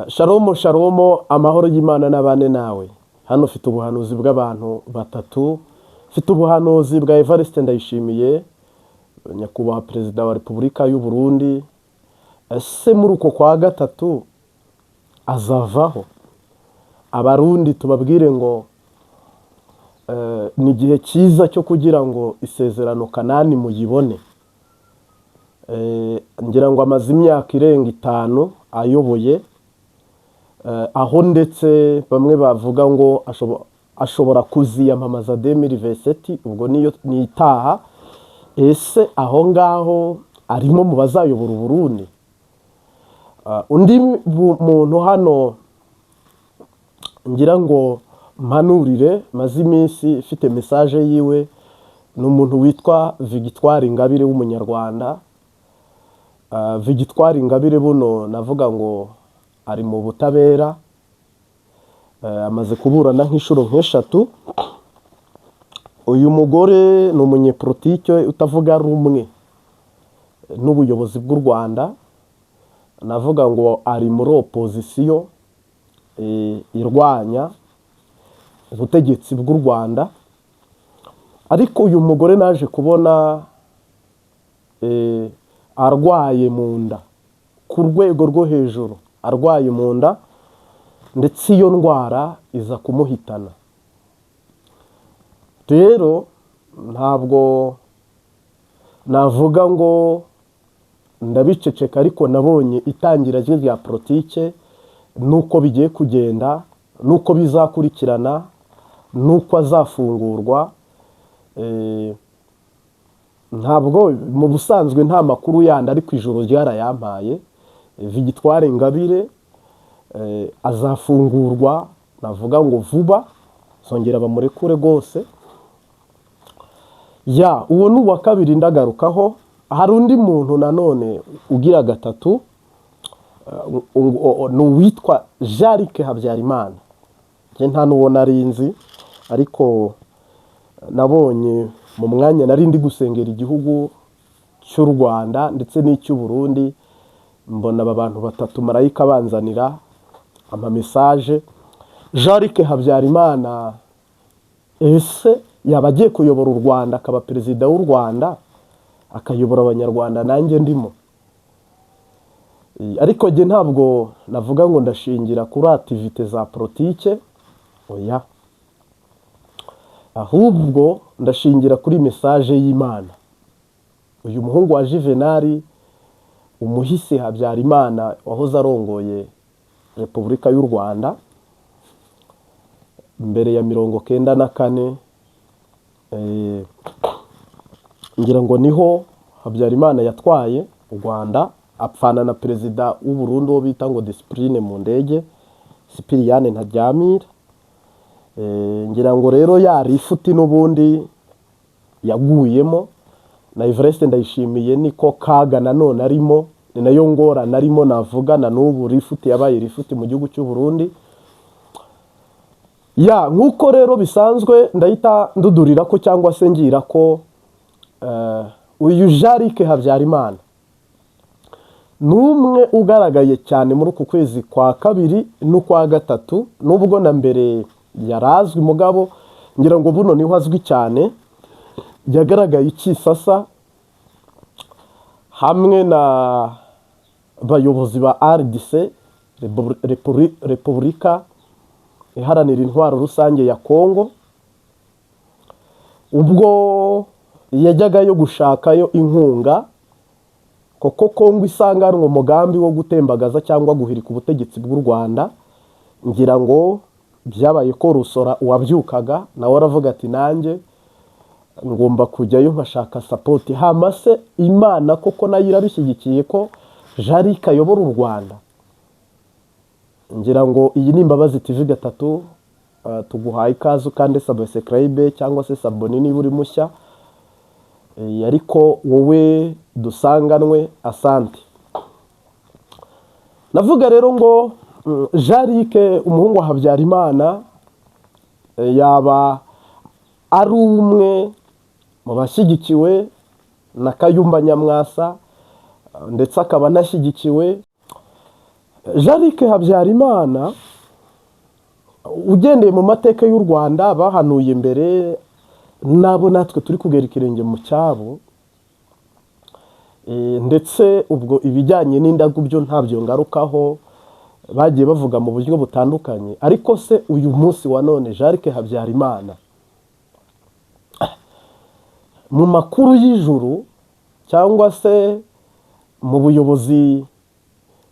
Sharomo sharomo amahoro y'Imana n'abane nawe. Hano ufite ubuhanuzi bw'abantu batatu. Ufite ubuhanuzi bwa Evariste Ndayishimiye, nyakubahwa perezida wa Repubulika y'u Burundi. Ese muri uko kwa gatatu azavaho? Abarundi tubabwire ngo ni igihe cyiza cyo kugira ngo isezerano Kanani muyibone. Ngira ngo amaze imyaka irenga 5 ayoboye, aho ndetse bamwe bavuga ngo ashobora kuziyamamaza 2027, ubwo niyo nitaha. Ese aho ngaho arimo mu bazayobora Burundi? Undi muntu hano ngira ngo mpanurire maze iminsi ifite message yiwe, ni umuntu witwa Victoire Ingabire w'umunyarwanda. Victoire Ingabire buno navuga ngo ari mu butabera, amaze kuburana nk'inshuro nk'eshatu. Uyu mugore ni umunyepolitike utavuga rumwe n'ubuyobozi bw'u Rwanda. Navuga ngo ari muri opposition irwanya ubutegetsi bw'u Rwanda. Ariko uyu mugore naje kubona arwaye mu nda ku rwego rwo hejuru, arwaye mu nda, ndetse iyo ndwara iza kumuhitana. Rero ntabwo navuga ngo ndabiceceka, ariko nabonye itangira rya politike nuko bigiye kugenda, nuko bizakurikirana, nuko azafungurwa. Ntabwo mu busanzwe nta makuru yandi, ariko ijoro ryarayampaye. Victoire Ingabire azafungurwa, navuga ngo vuba, songera bamurekure rwose. Uwo ni uwa kabiri ndagarukaho. Hari undi muntu nanone ugira gatatu, ni uwitwa Jean-Luc Habyarimana. Nta n'uwo narinzi, ariko nabonye mu mwanya nari ndi gusengera igihugu cy'u Rwanda ndetse n'icy'u Burundi, mbona aba bantu batatu marayika banzanira ama message. Jean-Luc Habyarimana ese yaba agiye kuyobora u Rwanda, akaba perezida w'u Rwanda, akayobora abanyarwanda nanjye ndimo? Ariko je ntabwo navuga ngo ndashingira kuri activite za politike, oya, ahubwo ndashingira kuri message y'Imana. Uyu muhungu wa Juvenal umuhisi Habyarimana wahoze arongoye Repubulika y'u Rwanda mbere ya 94, ngira ngo niho Habyarimana yatwaye u Rwanda, apfana na perezida w'u Burundi wo bita ngo Discipline mu ndege, Cyprien Ntaryamira. Ngira ngo rero yari ifuti n'ubundi yaguyemo, na Evariste Ndayishimiye niko kaga nanone arimo, ni nayo ngora narimo navuga na n'ubu rifuti yabaye rifuti mu gihugu cy'u Burundi. Nkuko rero bisanzwe ndahita ndudurira ko cyangwa se ngira ko uyu Jean-Luc Habyarimana numwe ugaragaye cyane muri uku kwezi kwa kabiri n'ukwa gatatu, nubwo na mbere yarazwi mugabo ngira ngo buno niho azwi cyane. Yagaragaye ikisasa hamwe na bayobozi ba RDC, Repubulika iharanira intwaro rusange ya Kongo, ubwo yajyagayo gushakayo inkunga, koko Kongo isanga ari umugambi wo gutembagaza cyangwa guhirika ubutegetsi bw'u Rwanda. Ngira ngo byabaye ko Rusora uwabyukaga nawe aravuga ati nanjye ngomba kujyayo nkashaka support. Hamase Imana koko nayo irabishyigikiye ko Jean-Luc ayobora u Rwanda. Ngira ngo iyi ni Imbabazi TV gatatu, tuguhaye ikaze kandi subscribe cyangwa se sabone niba uri mushya, ariko wowe dusanganwe asante. Navuga rero ngo Jean-Luc umuhungu wa Habyarimana yaba ari umwe mu bashyigikiwe na Kayumba Nyamwasa, ndetse akaba anashyigikiwe Jean-Luc Habyarimana ugendeye mu mateka y'u Rwanda bahanuye mbere nabo natwe turi kugera ikirenge mu cyabo, ndetse ubwo ibijyanye n'indagu byo ntabyo ngarukaho, bagiye bavuga mu buryo butandukanye. Ariko se uyu munsi wa none Jean-Luc Habyarimana mu makuru y'ijuru cyangwa se mu buyobozi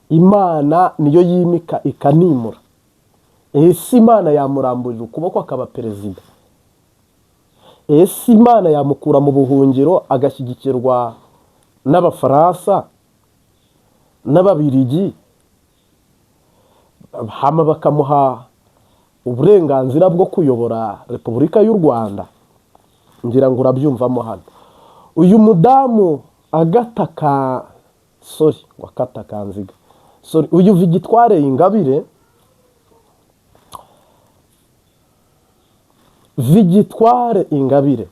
Imana niyo yimika ikanimura, ese Imana yamuramburira ukuboko akaba perezida? Ese Imana yamukura mu buhungiro agashyigikirwa n'Abafaransa n'Ababirigi, hama bakamuha uburenganzira bwo kuyobora Repubulika y'u Rwanda? Ngira ngo urabyumvamo hano. Uyu mudamu uyu Victoire Ingabire, Victoire Ingabire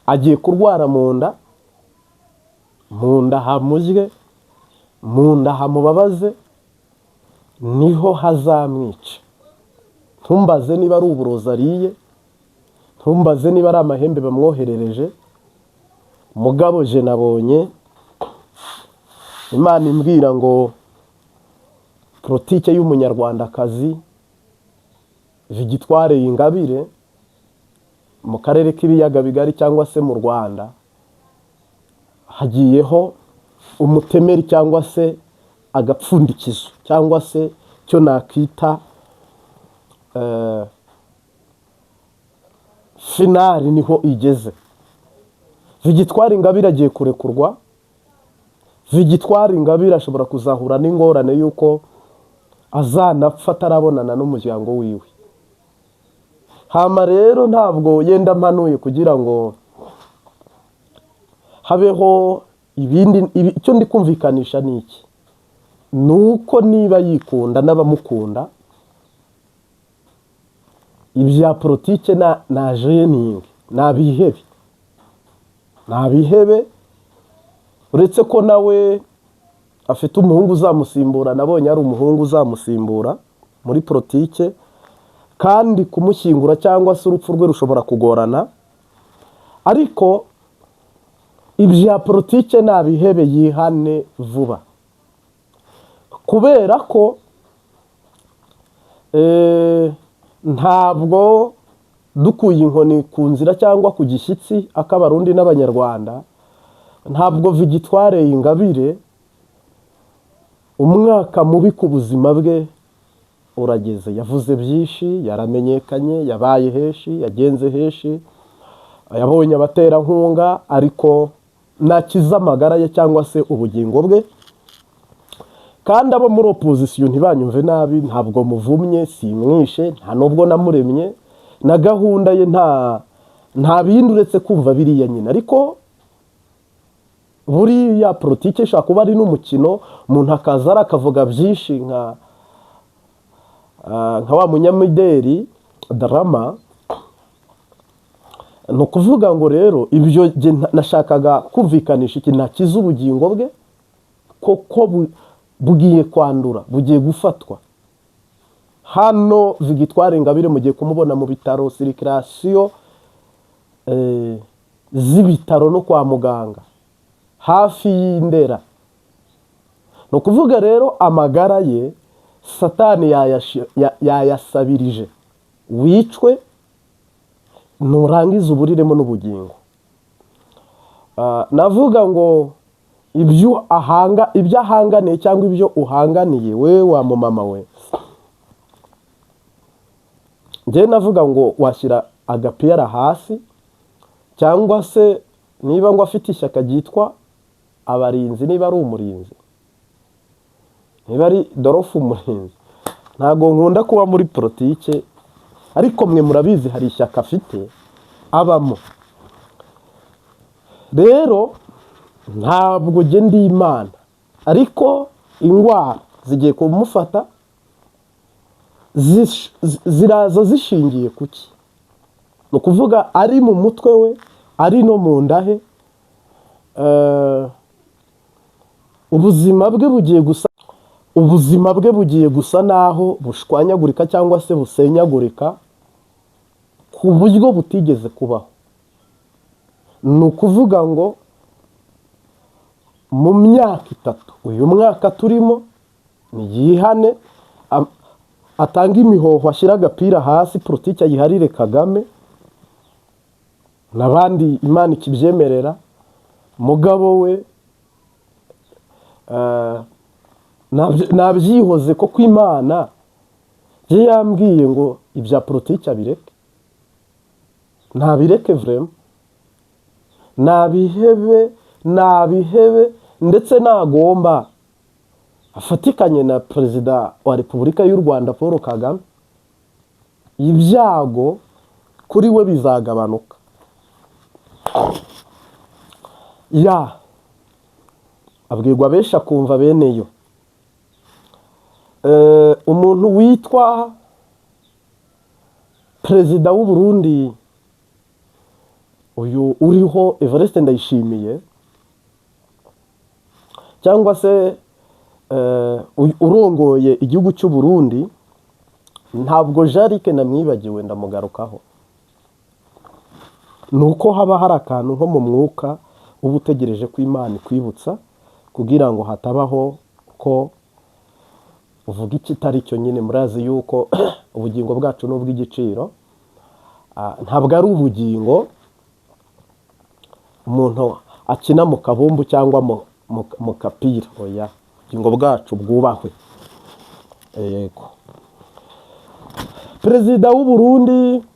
agiye kurwara mu nda hamujye, mu nda hamubabaze, niho hazamwica. Ntumbaze niba ari uburozi ariye, ntumbaze niba ari amahembe bamwoherereje. Mugabo je nabonye Imana imbwira ngo politike y'umunyarwandakazi Victoire Ingabire mu karere k'ibiyaga bigari cyangwa se mu Rwanda hagiyeho umutemeri cyangwa se agapfundikizo cyangwa se cyo nakita finali niho igeze. Victoire Ingabire agiye kurekurwa. Victoire Ingabire ashobora kuzahura n'ingorane yuko azanapfa atarabonana n'umuryango wiwe. Hama rero ntabwo yenda mpanuye kugira ngo habeho ibindi. Icyo ndi kumvikanisha ni iki? Nuko niba yikunda n'abamukunda, ibya politike na jeningi nabihebe, uretse ko nawe afite umuhungu uzamusimbura. Nabonye ari umuhungu uzamusimbura muri politike, kandi kumushyingura cyangwa se urupfu rwe rushobora kugorana. Ariko ibya politike nabihebe, yihane vuba, kubera ko ntabwo dukuye inkoni ku nzira cyangwa ku gishyitsi ak'Abarundi n'Abanyarwanda. Ntabwo Victoire Ingabire umwaka mubi ku buzima bwe urageze. Yavuze byinshi, yaramenyekanye, yabaye heshi, yagenze heshi, yabonye abaterankunga, ariko nakiza amagara ye cyangwa se ubugingo bwe. Kandi abo muri opposition ntibanyumve nabi, ntabwo muvumye, simwishe, nta nubwo namuremye, na gahunda ye nta bindi uretse kumva biriya nyine. Ariko buriya politike ishaka kuba ari n'umukino, umuntu akaza akavuga byinshi nka wa munyamideli drama. Ni ukuvuga ngo rero ibyo nashakaga kumvikanisha iki, nakiza ubugingo bwe koko bugiye kwandura, bugiye gufatwa. Hano Victoire Ingabire mugiye kumubona mu bitaro, circulation z'ibitaro no kwa muganga hafi y'Indera. No kuvuga rero amagara ye Satani yayasabirije, wicwe nurangiza uburiremo n'ubugingo. Navuga ngo ibyo ahanganiye cyangwa ibyo uhanganiye we wa mumama we, njye navuga ngo washyira agapira hasi, cyangwa se niba ngo afite ishyaka ryitwa Abarinzi, niba ari umurinzi, niba ari Dorofu umurinzi. Ntabwo nkunda kuba muri politike, ariko mwe murabizi hari ishyaka afite abamo. Rero ntabwo njye ndi Imana, ariko indwara zigiye kumufata, ziraza zishingiye kuki? Ni ukuvuga ari mu mutwe we, ari no mu nda he. Ubuzima bwe bugiye gusa. ubuzima bwe bugiye gusa naho bushwanyagurika cyangwa se busenyagurika ku buryo butigeze kubaho. Ni ukuvuga ngo mu myaka 3 uyu mwaka turimo niyihane, atanga imihoho, ashyira agapira hasi, politiki ayiharire Kagame n'abandi Imana ikibyemerera. Mugabo we nabyihoze ko kw'Imana je yambwiye ngo ibya politiki abireke, ntabireke vraiment, nabihebe ndetse nagomba afatikanye na Perezida wa Repubulika y'u Rwanda Paul Kagame, ibyago kuri we bizagabanuka. Abwirwa benshi akumva beneyo. Umuntu witwa Perezida w'u Burundi uyu uriho Evariste Ndayishimiye, cyangwa se urongoye igihugu cy'u Burundi, ntabwo Jarike namwibagiwe, ndamugarukaho. Nuko haba hari akantu nko mu mwuka uba utegereje ko Imana ikwibutsa kugira ngo hatabaho ko uvuga ikitari cyo. Nyine murazi yuko ubugingo bwacu n'ubw'igiciro, ntabwo ari ubugingo umuntu akina mu kabumbu cyangwa mu kapira. Oya, ubugingo bwacu bwubahwe. Yego. Perezida w'u Burundi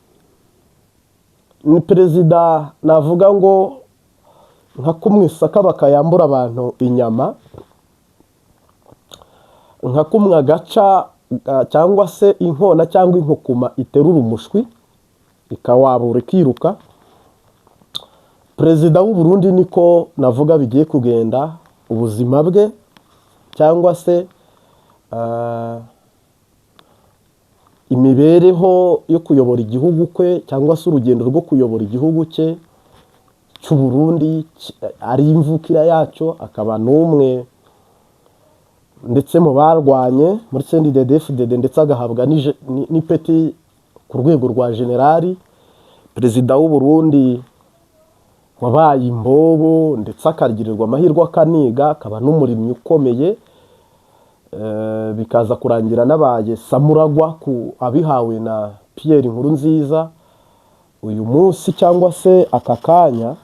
ni perezida navuga ngo nka kumwisaka bakayambura abantu inyama, nka kumwe agaca cyangwa se inkona cyangwa inkukuma iterura umushwi ikawabura ikiruka. Perezida w'u Burundi niko navuga bigiye kugenda ubuzima bwe, cyangwa se imibereho yo kuyobora igihugu kwe, cyangwa se urugendo rwo kuyobora igihugu cye cy'u Burundi, ari imvukira yacyo, akaba n'umwe ndetse mu barwanye muri CNDD-FDD, ndetse agahabwa n'ipeti ku rwego rwa generali. Perezida w'u Burundi wabaye imbobo ndetse akagirirwa amahirwe akaniga, akaba n'umurimyi ukomeye, bikaza kurangira nabaye samuragwa ku abihawe na Pierre Nkurunziza. Uyu munsi cyangwa se aka kanya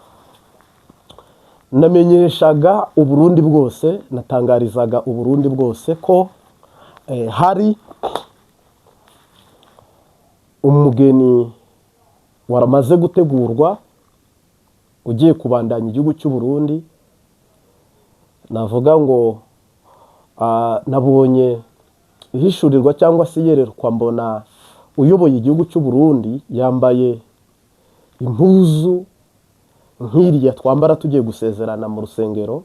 namenyeshaga u Burundi bwose, natangarizaga u Burundi bwose ko hari umugeni waramaze gutegurwa ugiye kubandanya igihugu cy'u Burundi. Navuga ngo nabonye ihishurirwa cyangwa se yererwa, mbona uyoboye igihugu cy'u Burundi yambaye impuzu nk'iriya twambara tugiye gusezerana mu rusengero,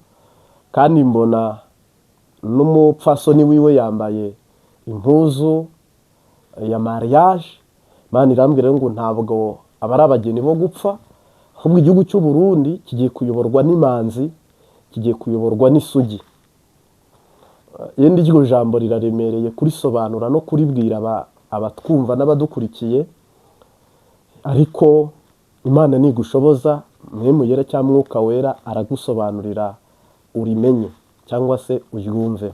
kandi mbona n'umupfasoni wiwe yambaye impuzu ya mariage. Imana irambwira ngo ntabwo abari abageni bo gupfa, ahubwo igihugu cy'u Burundi kigiye kuyoborwa n'imanzi, kigiye kuyoborwa n'isugi. Yenda iryo jambo riraremereye kurisobanura no kuribwira abatwumva n'abadukurikiye, ariko Imana nigushoboza, mwemu yera cyangwa Mwuka Wera aragusobanurira urimenye cyangwa se uryumve.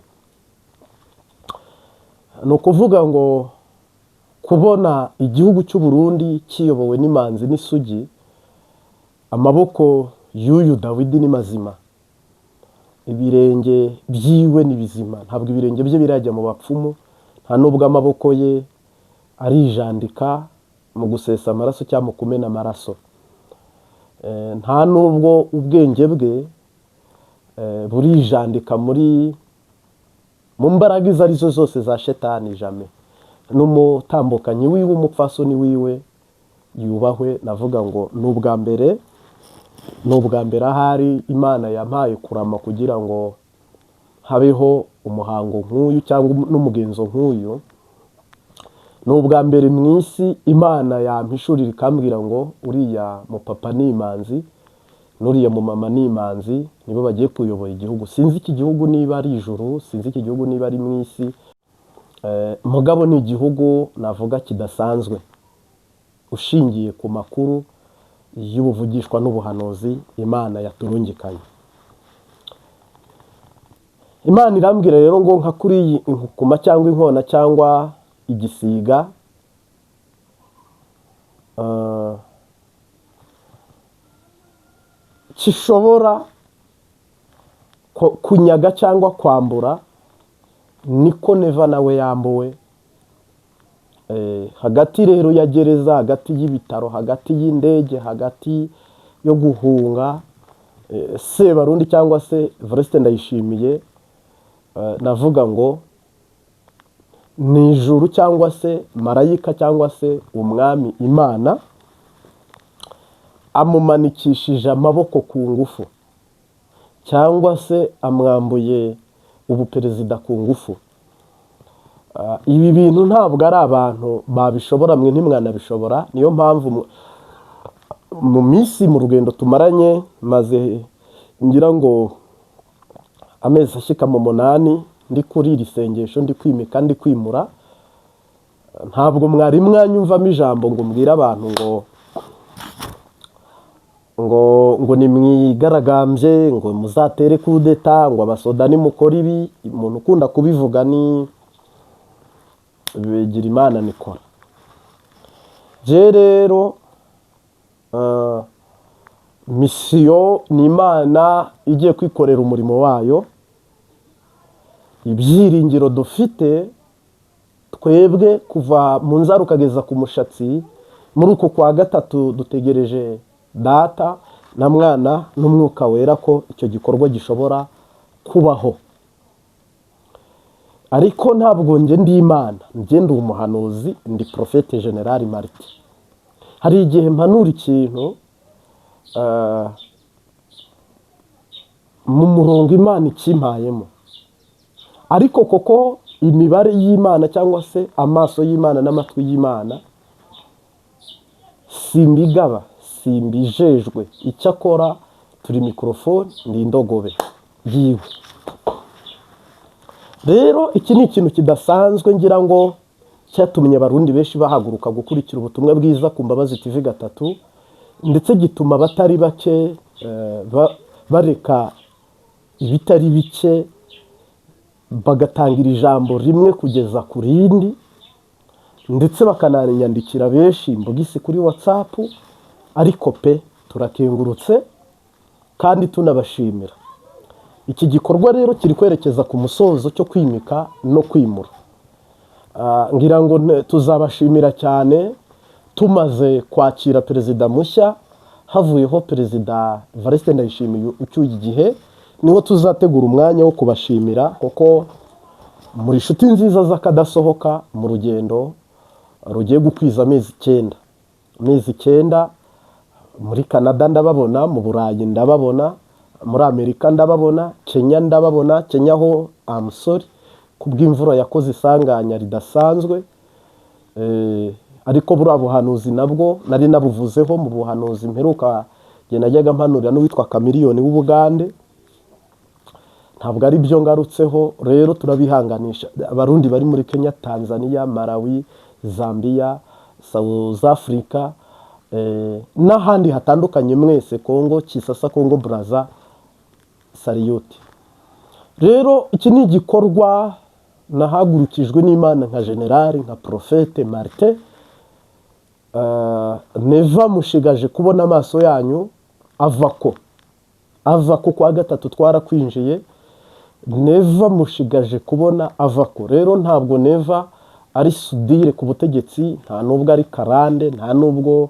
No kuvuga ngo kubona igihugu cy'u Burundi kiyobowe n'imanzi n'isugi, amaboko y'uyu Dawidi ni mazima, ibirenge byiwe ni bizima, ntabwo ibirenge bye birajya mu bapfumu, nta nubwo amaboko ye arijandika mu gusesa amaraso cyangwa mu kumena amaraso, nta nubwo ubwenge bwe burijandika mu mbaraga izo arizo zose za shetani. Jamais. N'umutambukanyi wiwe, umupfasoni wiwe yubahwe. Navuga ngo n'ubwa mbere ahari Imana yampaye kurama kugira ngo habeho umuhango nk'uyu cyangwa n'umugenzo nk'uyu. N'ubwa mbere mu isi Imana yampishurira ikambwira ngo uriya mupapa ni imanzi, n'uriya mu mama n'imanzi nibo bagiye kuyobora igihugu. Sinzi iki gihugu niba ari ijuru, sinzi iki gihugu niba ari mu isi, mugabo ni igihugu navuga kidasanzwe ushingiye ku makuru y'ubuvugishwa n'ubuhanuzi Imana yaturungikanye. Imana irambwira rero ngo nka kuri iyi inkukuma cyangwa inkona cyangwa igisiga kishobora kunyaga cyangwa kwambura, niko Neva nawe yambuwe. Hagati rero ya gereza, hagati y'ibitaro, hagati y'indege, hagati yo guhunga Sebarundi cyangwa se Evariste Ndayishimiye, navuga ngo ni ijuru cyangwa se marayika cyangwa se umwami Imana amumanikishije amaboko ku ngufu, cyangwa se amwambuye ubuperezida ku ngufu. Ibi bintu ntabwo ari abantu babishobora, mwe ntimwanabishobora. Niyo mpamvu mu minsi mu rugendo tumaranye, maze ngira ngo amezi ashika mu 8 ndi kuri iri sengesho, ndi kwimika, ndi kwimura, ntabwo mwari mwanyumvamo ijambo ngo mbwira abantu ngo ni mwigaragambye, ngo muzatere kudeta, ngo abasoda ni mukora ibi. Umuntu ukunda kubivuga ni Bigirimana Nikora. Je rero misiyo ni Imana igiye kwikorera umurimo wayo. Ibyiringiro dufite twebwe kuva mu nzara ukageza ku mushatsi, muri uko kwa gatatu dutegereje Data na Mwana n'Umwuka Wera ko icyo gikorwa gishobora kubaho. Ariko ntabwo nje ndi Imana, nje ndi umuhanuzi, ndi Prophète General Martin. Hari igihe mpanura ikintu mu murongo Imana ikimpayemo, ariko koko imibare y'Imana cyangwa se amaso y'Imana n'amatwi y'Imana simbigaba, simbijejwe. Icyakora turi mikrofone, ndi indogobe yiwe. Rero iki ni ikintu kidasanzwe ngira ngo cyatumye abarundi benshi bahaguruka gukurikira ubutumwa bwiza ku Mbabazi TV 3, ndetse gituma batari bake bareka ibitari bike bagatangira ijambo rimwe kugeza ku rindi, ndetse bakananyandikira benshi mbugisi kuri WhatsApp. Ariko pe turakengurutse kandi tunabashimira. Iki gikorwa rero kiri kwerekeza ku musozo cyo kwimika no kwimura. Ngira ngo tuzabashimira cyane tumaze kwakira perezida mushya, havuyeho perezida Evariste Ndayishimiye ucyuye igihe. Niho tuzategura umwanya wo kubashimira, kuko muri inshuti nziza z'akadasohoka mu rugendo rugiye gukwiza amezi 9. Muri Canada ndababona, mu Burayi ndababona, muri Amerika ndababona, Kenya ndababona. Kenya ho sorry kubw'imvura yakoze isanganya ridasanzwe, ariko buri abuhanuzi nabwo nari nabuvuzeho mu buhanuzi mperuka je najyaga mpanurira n'uwitwa Kamiliyoni w'Ubugande. Ntabwo ari byo ngarutseho. Rero turabihanganisha abarundi bari muri Kenya, Tanzania, Malawi, Zambia, South Africa, n'ahandi hatandukanye mwese, Kongo, Kisasa, Kongo Braza, Sariyoti. Rero iki ni igikorwa nahagurukijwe n'Imana nka generali, nka Prophète Martin. Neva mushigaje kubona amaso yanyu avako kwa gatatu twarakwinjiye. Neva mushigaje kubona avako. Rero ntabwo Neva ari sudire ku butegetsi, nta nubwo ari karande, nta nubwo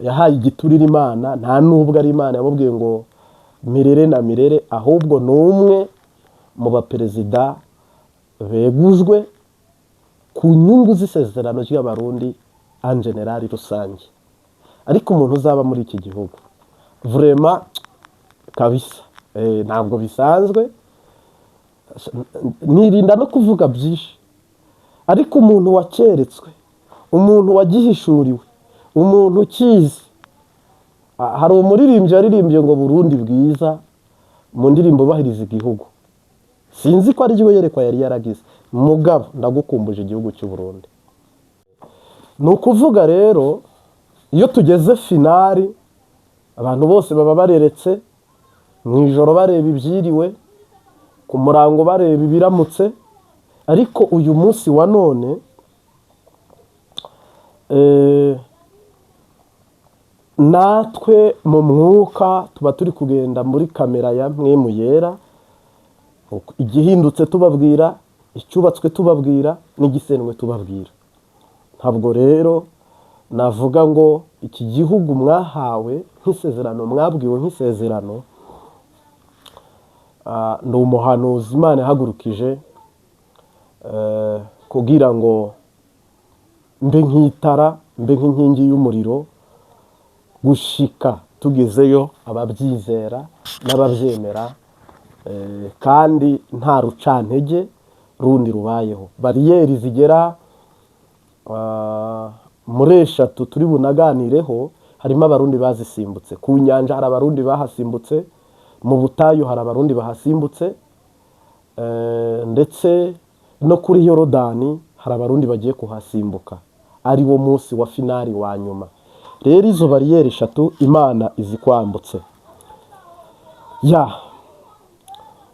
yahaye igiturira Imana, nta nubwo ari Imana yamubwiye ngo mirere na mirere, ahubwo n'umwe mu baperezida begujwe ku nyungu z'isezerano ry'abarundi en general rusange. Ariko umuntu uzaba muri iki gihugu vraiment kabisa, ntabwo bisanzwe. Nirinda no kuvuga byinshi, ariko umuntu wakeretswe, umuntu wagihishuriwe, umuntu ukizi, hari umuririmbyi yaririmbye ngo Burundi bwiza mu ndirimbo bahiriza igihugu. Sinzi ko ari ryo yerekwa yari yaragize. Mugabo ndagukumbuje igihugu cy'u Burundi. Ni ukuvuga rero iyo tugeze finali abantu bose baba bareretse, mu ijoro bareba ibyiriwe, ku murango bareba ibiramutse, ariko uyu munsi wa none natwe mu mwuka tuba turi kugenda muri kamera ya Mwemu Yera, igihindutse tubabwira, icyubatswe tubabwira, n'igisenwe tubabwira. Ntabwo rero navuga ngo iki gihugu mwahawe nk'isezerano, mwabwiwe nk'isezerano, ni umuhanuzi Imana yahagurukije kugira ngo mbe nk'itara, mbe nk'inkingi y'umuriro, gushika tugezeyo ababyizera n'ababyemera, kandi nta rucantege rundi rubayeho. Bariyeri zigera muri 3 turi bunaganireho, harimo abarundi bazisimbutse. Ku nyanja hari abarundi bahasimbutse, mu butayu hari abarundi bahasimbutse, ndetse no kuri Yorodani hari abarundi bagiye kuhasimbuka, ari wo munsi wa finali wa nyuma. Rero izo bariyeri 3 Imana izikwambutse.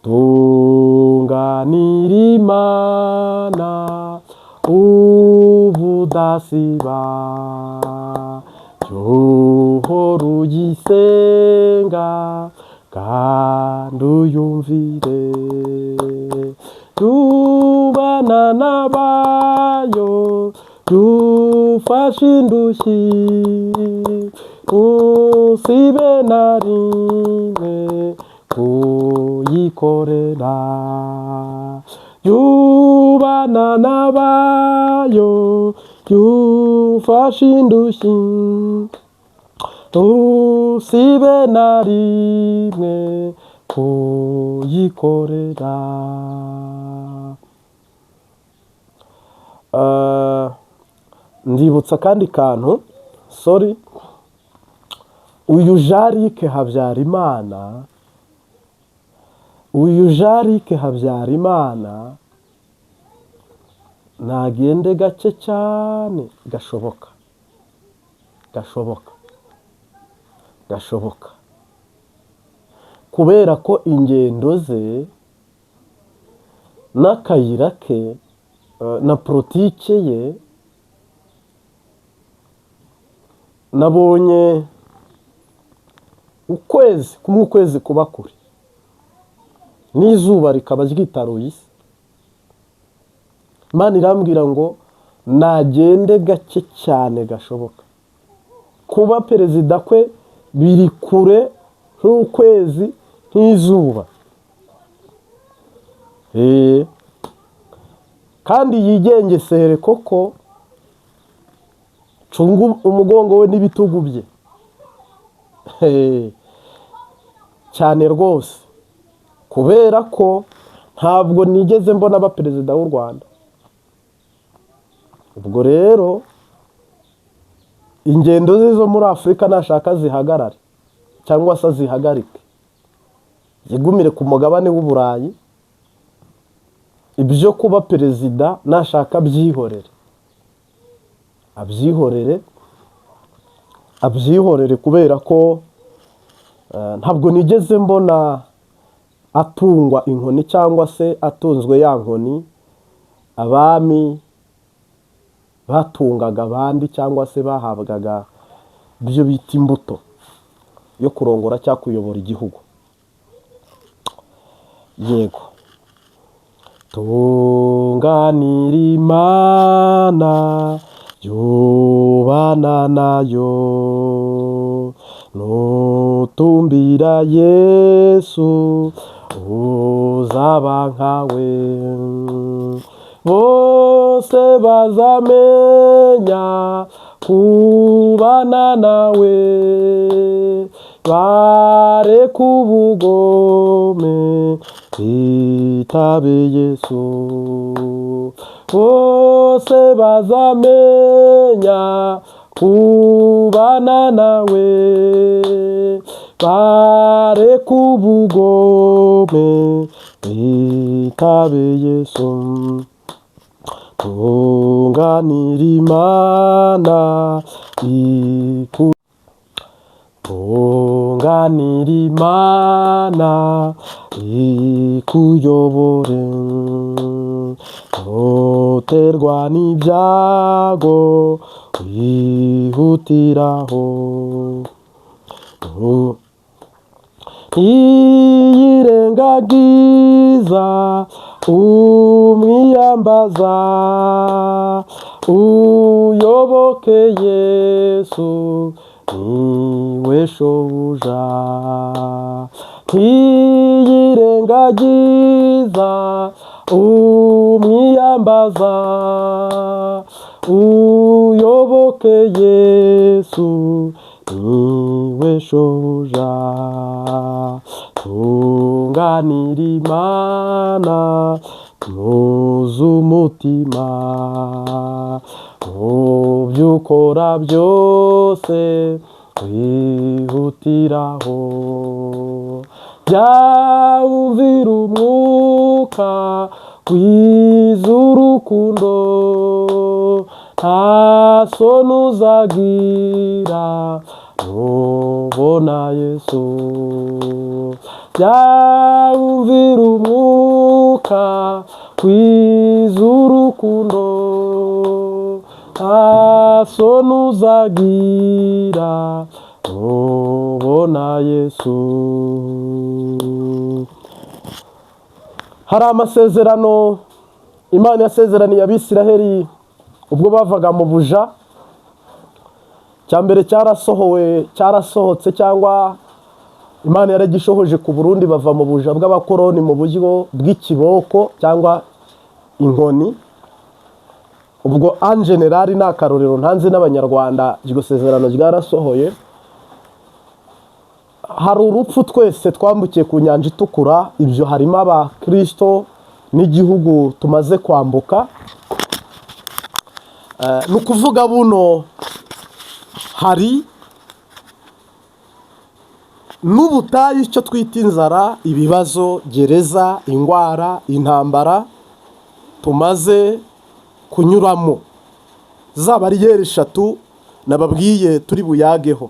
Tunganira Imana ubudasiba, johora uyisenga kandi uyumvire, tubana n'abayo dufashe indushyi, usibe na rimwe kuyikorera, yubana n'abayo dufashe indushyi, usibe na rimwe kuyikorera. Ndibutsa kandi kantu, uyu Jarike Habyarimana nagende gake cyane gashoboka, kubera ko ingendo ze n'akayira ke na politike ye nabonye ukwezi kuba kure n'izuba rikaba ryitaruye isi. Imana irambwira ngo nagende gake cyane gashoboka. Kuba perezida kwe biri kure nk'ukwezi nk'izuba, kandi yigengesere koko, cunga umugongo we n'ibitugu bye cyane rwose, kubera ko ntabwo nigeze mbona abaperezida w'u Rwanda. Ubwo rero ingendo ze zo muri Afurika nashaka zihagarare cyangwa se zihagarike, zigumire ku mugabane w'Uburayi. Ibyo kuba perezida nashaka abyihorere, kubera ko ntabwo nigeze mbona atungwa inkoni cyangwa se atunzwe ya nkoni abami batungaga abandi, cyangwa se bahabwaga ibyo bita imbuto yo kurongora cyangwa kuyobora igihugu. Yego, tunganira Imana, yubana nayo, nutumbira Yesu uzaba nkawe, bose bazamenya kubana nawe, bareke ubugome bitabe Yesu, bose bazamenya kubana nawe, bareka ubugome bitabe Yesu. Tunganira Imana tunganira Imana ikuyobore, ntuterwa n'ibyago wihutiraho, ntiyirengagiza umwiyambaza, uyoboke Yesu niwe shobuja. Ntiyirengagiza umwiyambaza, uyoboke Yesu niwe shobuja. Tunganira Imana tunoze umutima, mu byo ukora byose wihutiraho, jya wumvira umwuka wiza urukundo, nta soni uzagira nubona Yesu. Jya wumvira umwuka wiza urukundo, nta soni uzagira nubona Yesu. Hari amasezerano Imana yasezeraniye Abisiraheli ubwo bavaga mu buja. Cyambere cyarasohotse cyangwa Imana yaragishohoje ku Burundi, bava mu buja bw'abakoroni mu buryo bw'ikiboko cyangwa inkoni. Ubwo en general ni akarorero ntanze n'Abanyarwanda, iryo sezerano ryarasohoye. Hari urupfu twese twambukiye ku nyanja itukura, ibyo harimo abakristo n'igihugu tumaze kwambuka. Ni ukuvuga buno hari n'ubutayu, icyo twita inzara, ibibazo, gereza, indwara, intambara tumaze kunyuramo. Za bariyeri 3 nababwiye turi buyageho.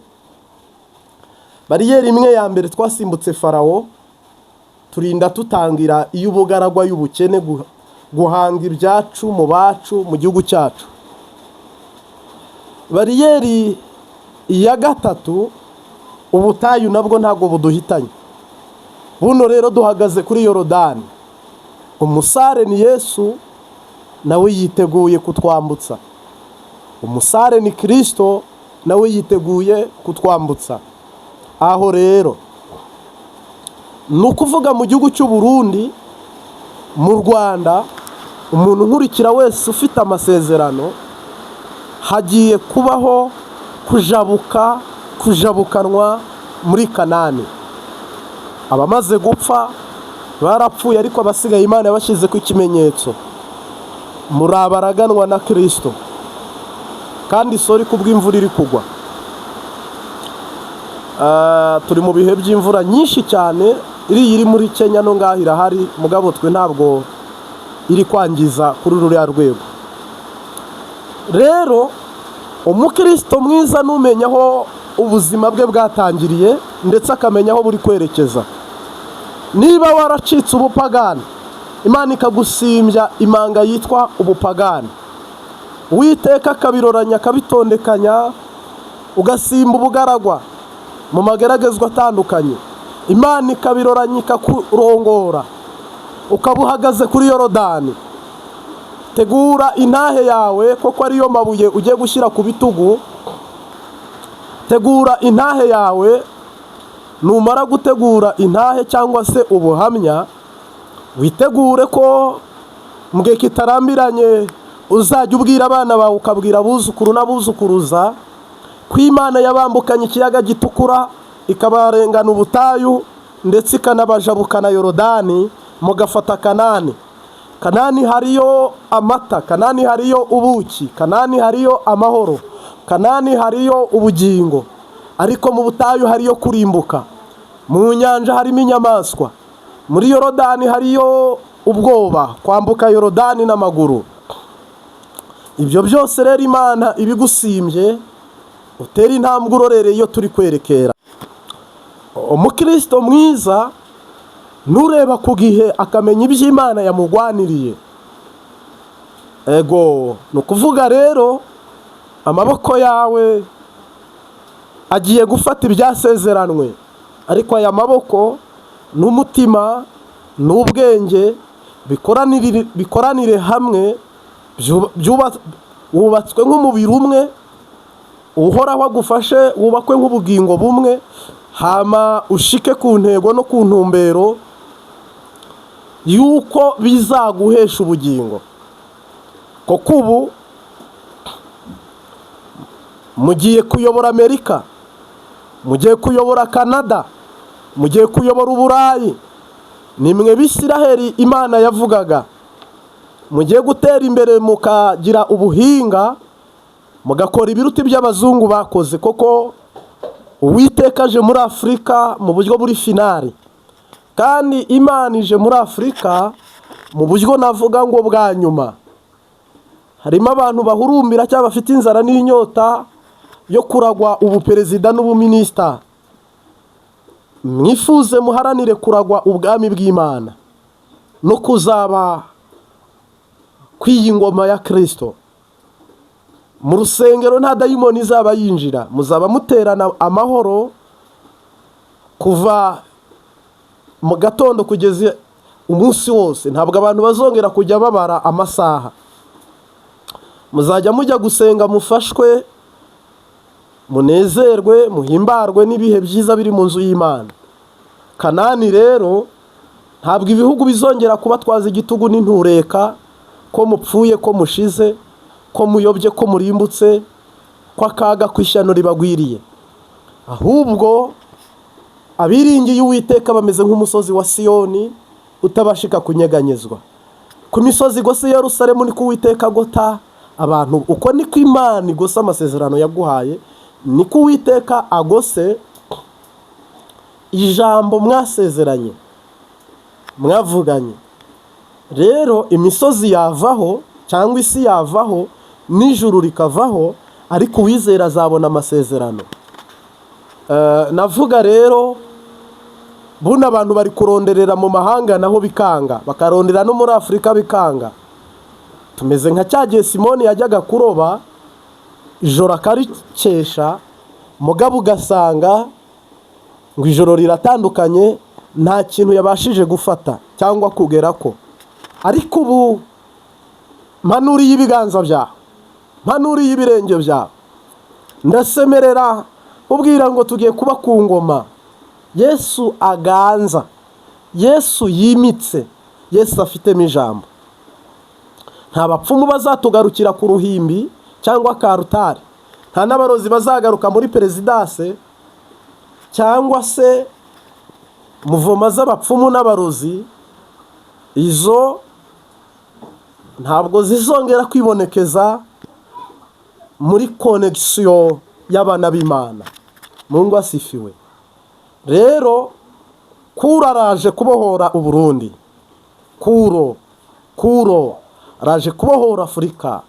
Bariyeri imwe ya mbere twasimbutse Farawo, turinda tutangira iy'ubugaragwa y'ubukene, guhanga ibyacu mu bacu mu gihugu cyacu. Bariyeri iya gatatu, ubutayu nabwo ntabwo buduhitanye. Buno rero duhagaze kuri Yorodani, umusare ni Yesu nawe yiteguye kutwambutsa. Umusare ni Kristo nawe yiteguye kutwambutsa. Aho rero ni ukuvuga mu gihugu cy'u Burundi, mu Rwanda, umuntu nkurikira wese ufite amasezerano, hagiye kubaho kujabukanwa muri Kanani. Abamaze gupfa barapfuye, ariko abasigaye Imana yabashyize ku ikimenyetso, muri abaraganwa na Kristo, kandi sori kubw'imvura iri kugwa. Turi mu bihe by'imvura nyinshi cyane, iri muri Kenya no ngaho irahari, mugabo twe ntabwo iri kwangiza kuri ruriya rwego. Rero umukristo mwiza numenya aho ubuzima bwe bwatangiriye, ndetse akamenya aho buri kwerekeza. Niba waracitse ubupagani, Imana ikagusimbya imanga yitwa ubupagani, Uwiteka akabiroranya akabitondekanya, ugasimba ubugaragwa mu mageragezwa atandukanye, Imana ikabiroranya ikakurongora, ukaba uhagaze kuri Yorodani. Tegura intahe yawe, koko ariyo mabuye ugiye gushyira ku bitugu. Tegura intahe yawe, numara gutegura intahe cyangwa se ubuhamya, witegure ko mu gihe kitarambiranye uzajya ubwira abana bawe, ukabwira abuzukuru n'abuzukuruza ko Imana yabambukanye ikiyaga gitukura, ikabarengana ubutayu, ndetse ikanabajabukana Yorodani, mugafata Kanani. Kanani hariyo amata, Kanani hariyo ubuki, Kanani hariyo amahoro, Kanani hariyo ubugingo, ariko mu butayu hariyo kurimbuka. Mu nyanja harimo inyamaswa, muri Yorodani hariyo ubwoba, kwambuka Yorodani n'amaguru. Ibyo byose rero Imana ibigusimbye, utera intambwe urorere iyo turi kwerekera. Umukristo mwiza nureba ku gihe akamenya ibyo Imana yamugwaniriye. Ego ni ukuvuga rero amaboko yawe agiye gufata ibyasezeranwe, ariko aya maboko n'umutima n'ubwenge bikoranire hamwe, wubatswe nk'umubiri umwe uhoraho agufashe, wubakwe nk'ubugingo bumwe, hama ushike ku ntego no ku ntumbero yuko bizaguhesha ubugingo. Koko ubu mugiye kuyobora Amerika, mugiye kuyobora Canada, mugiye kuyobora Uburayi. Nimwe Bisiraheli Imana yavugaga. Mugiye gutera imbere mukagira ubuhinga, mugakora ibiruti by'abazungu bakoze. Koko Uwiteka aje muri Afurika mu buryo buri finali, kandi Imana ije muri Afurika mu buryo navuga ngo bwa nyuma. Harimo abantu bahurumbira cyangwa bafite inzara n'inyota yo kuragwa ubuperezida n'ubuminisita. Mwifuze muharanire kuragwa ubwami bw'Imana no kuzaba kw'iyi ngoma ya Kristo. Mu rusengero nta dayimoni izaba yinjira, muzaba muterana amahoro kuva mu gatondo kugeza umunsi wose. Ntabwo abantu bazongera kujya babara amasaha. Muzajya mujya gusenga, mufashwe, munezerwe, muhimbarwe n'ibihe byiza biri mu nzu y'Imana. Kanani rero ntabwo ibihugu bizongera kubatwaza igitugu n'intureka, ko mupfuye, ko mushize, ko muyobye, ko murimbutse, ko akaga kw'ishyano ribagwiriye. Ahubwo abiringiye Uwiteka bameze nk'umusozi wa Siyoni utabashika kunyeganyezwa. Ku misozi gose ya Yerusalemu ni Uwiteka agota abantu. Uko niko Imana igose amasezerano yaguhaye, niko Uwiteka agose ijambo mwasezeranye, mwavuganye. Rero imisozi yavaho cyangwa isi yavaho n'ijuru rikavaho, ariko uwizera azabona amasezerano. Navuga rero buno abantu bari kuronderera mu mahanga naho bikanga, bakarondera no muri Afurika bikanga. Tumeze nka cyagiye Simoni yajyaga kuroba, ijoro akarikesha, mugabo ugasanga ngo ijoro riratandukanye, nta kintu yabashije gufata cyangwa kugerako. Ariko ubu mpanuriye ibiganza byawe, mpanuriye ibirenge byawe, ndasemerera ubwira ngo tugiye kuba ku ngoma Yesu aganza, Yesu yimitse, Yesu afitemo ijambo. Nta bapfumu bazatugarukira ku ruhimbi cyangwa ka rutare, nta n'abarozi bazagaruka muri perezidanse cyangwa se muvoma z'abapfumu n'abarozi. Izo ntabwo zizongera kwibonekeza muri konegisiyo y'abana b'Imana. Mungu asifiwe. Rero Kuro araje kubohora Uburundi, Kuro araje kubohora Afurika,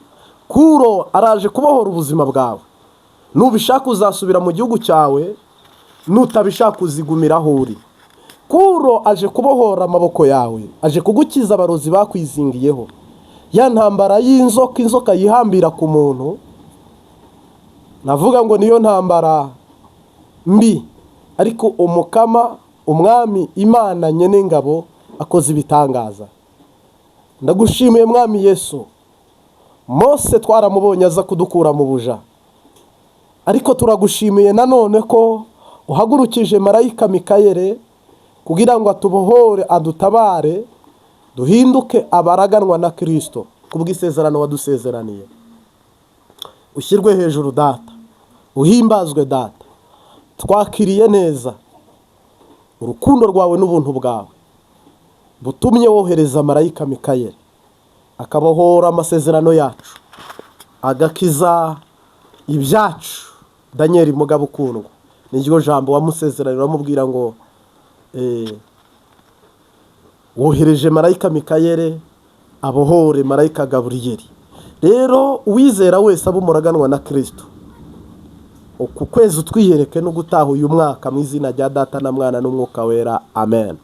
Kuro araje kubohora ubuzima bwawe. Nubishaka uzasubira mu gihugu cyawe, nutabishaka uzigumira aho uri. Kuro aje kubohora amaboko yawe, aje kugukiza abarozi bakwizingiyeho. Ya ntambara y'inzoka, inzoka yihambira ku muntu, navuga ngo niyo ntambara mbi, ariko umukama, umwami Imana nyene ngabo akoze ibitangaza. Ndagushimiye mwami Yesu. Mose twaramubonye aza kudukura mu buja, ariko turagushimiye nanone ko uhagurukije marayika Mikayeli kugira ngo atubohore, adutabare, duhinduke abaraganwa na Kristo kubw'isezerano wadusezeraniye. Ushyirwe hejuru Data, uhimbazwe Data. Twakiriye neza urukundo rwawe n'ubuntu bwawe butumye wohereza marayika Mikayeli akabohora amasezerano yacu, agakiza ibyacu. Daniel Mugabo ukundwa, niryo jambo wamusezerano amubwira ngo wohereje marayika Mikayeli abohore marayika Gaburiyeli. Rero uwizera wese abumuraganwa na Kristo, uku kwezi utwiyereke no gutaha uyu mwaka mu izina rya Data na Mwana n'Umwuka Wera, amen.